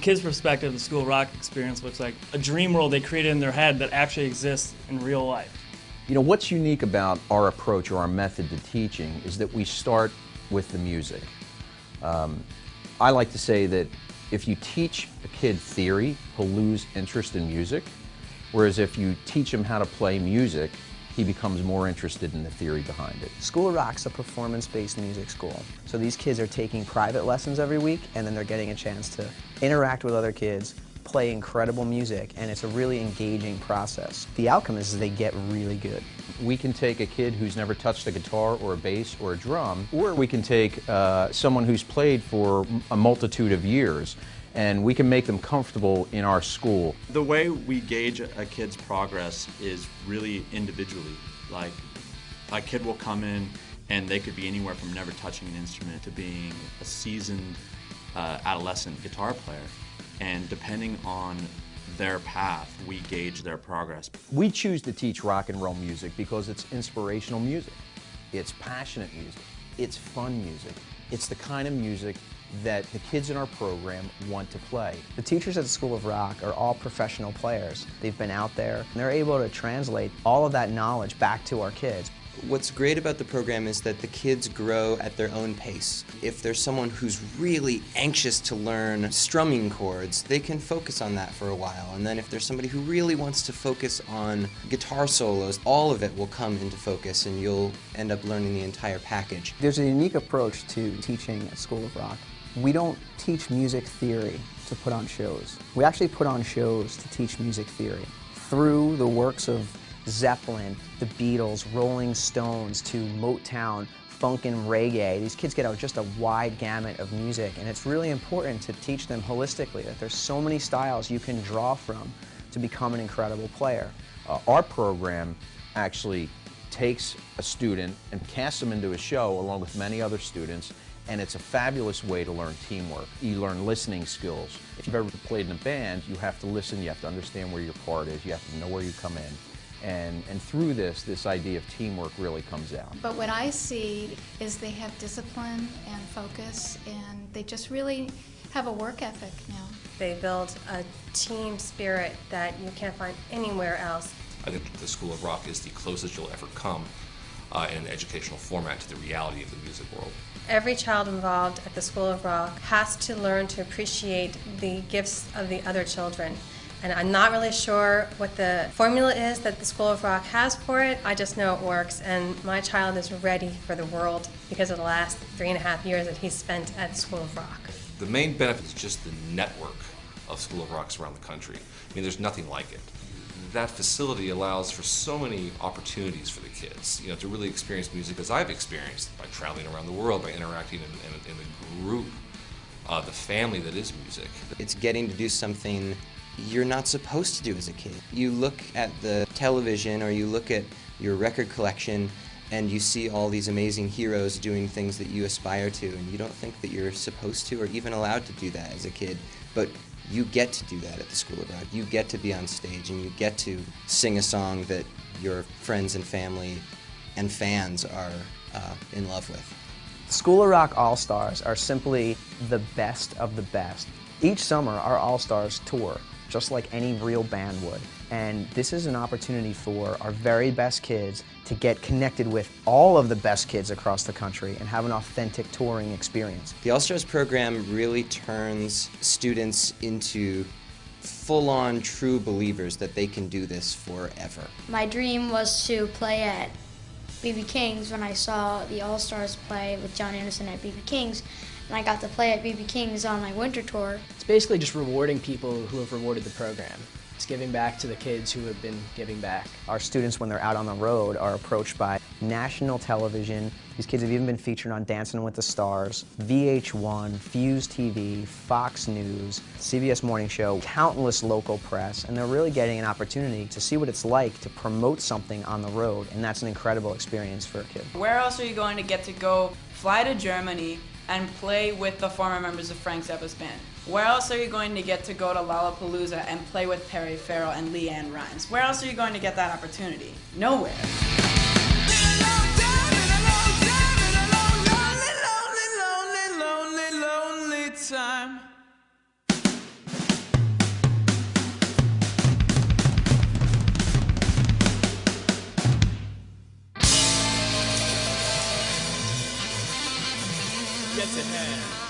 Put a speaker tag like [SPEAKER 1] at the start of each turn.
[SPEAKER 1] kids' perspective, the School of Rock experience looks like a dream world they created in their head that actually exists in real life.
[SPEAKER 2] You know, what's unique about our approach or our method to teaching is that we start with the music. I like to say that if you teach a kid theory, he'll lose interest in music, whereas if you teach him how to play music, he becomes more interested in the theory behind it.
[SPEAKER 3] School of Rock's a performance-based music school. So these kids are taking private lessons every week, and then they're getting a chance to interact with other kids, play incredible music, and it's a really engaging process. The outcome is they get really good.
[SPEAKER 2] We can take a kid who's never touched a guitar or a bass or a drum, or we can take someone who's played for a multitude of years, and we can make them comfortable in our school.
[SPEAKER 4] The way we gauge a kid's progress is really individually. Like, a kid will come in and they could be anywhere from never touching an instrument to being a seasoned adolescent guitar player. And depending on their path, we gauge their progress.
[SPEAKER 2] We choose to teach rock and roll music because it's inspirational music. It's passionate music. It's fun music. It's the kind of music that the kids in our program want to play.
[SPEAKER 3] The teachers at the School of Rock are all professional players. They've been out there, and they're able to translate all of that knowledge back to our kids.
[SPEAKER 5] What's great about the program is that the kids grow at their own pace. If there's someone who's really anxious to learn strumming chords, they can focus on that for a while. And then if there's somebody who really wants to focus on guitar solos, all of it will come into focus and you'll end up learning the entire package.
[SPEAKER 3] There's a unique approach to teaching at School of Rock. We don't teach music theory to put on shows. We actually put on shows to teach music theory. Through the works of Zeppelin, the Beatles, Rolling Stones, to Motown, funk and reggae, these kids get out just a wide gamut of music, and it's really important to teach them holistically that there's so many styles you can draw from to become an incredible player.
[SPEAKER 2] Our program actually takes a student and casts them into a show along with many other students, and it's a fabulous way to learn teamwork. You learn listening skills. If you've ever played in a band, you have to listen, you have to understand where your part is, you have to know where you come in. And through this idea of teamwork really comes out.
[SPEAKER 6] But what I see is they have discipline and focus, and they just really have a work ethic now.
[SPEAKER 7] They build a team spirit that you can't find anywhere else.
[SPEAKER 8] I think the School of Rock is the closest you'll ever come in an educational format to the reality of the music world.
[SPEAKER 7] Every child involved at the School of Rock has to learn to appreciate the gifts of the other children. And I'm not really sure what the formula is that the School of Rock has for it. I just know it works, and my child is ready for the world because of the last 3.5 years that he's spent at the School of Rock.
[SPEAKER 8] The main benefit is just the network of School of Rocks around the country. I mean, there's nothing like it. That facility allows for so many opportunities for the kids, to really experience music as I've experienced by traveling around the world, by interacting in the group, the family that is music.
[SPEAKER 5] It's getting to do something you're not supposed to do as a kid. You look at the television or you look at your record collection and you see all these amazing heroes doing things that you aspire to, and you don't think that you're supposed to or even allowed to do that as a kid. But you get to do that at the School of Rock. You get to be on stage and you get to sing a song that your friends and family and fans are in love with.
[SPEAKER 3] The School of Rock All-Stars are simply the best of the best. Each summer, our All-Stars tour, just like any real band would. And this is an opportunity for our very best kids to get connected with all of the best kids across the country and have an authentic touring experience.
[SPEAKER 5] The All-Stars program really turns students into full-on true believers that they can do this forever.
[SPEAKER 9] My dream was to play at B.B. King's when I saw the All-Stars play with John Anderson at B.B. King's, and I got to play at B.B. King's on my winter tour.
[SPEAKER 10] It's basically just rewarding people who have rewarded the program. It's giving back to the kids who have been giving back.
[SPEAKER 3] Our students, when they're out on the road, are approached by national television. These kids have even been featured on Dancing with the Stars, VH1, Fuse TV, Fox News, CBS Morning Show, countless local press, and they're really getting an opportunity to see what it's like to promote something on the road, and that's an incredible experience for a kid.
[SPEAKER 11] Where else are you going to get to go fly to Germany and play with the former members of Frank Zappa's band? Where else are you going to get to go to Lollapalooza and play with Perry Farrell and Leanne Rimes? Where else are you going to get that opportunity? Nowhere.
[SPEAKER 12] Time. gets ahead.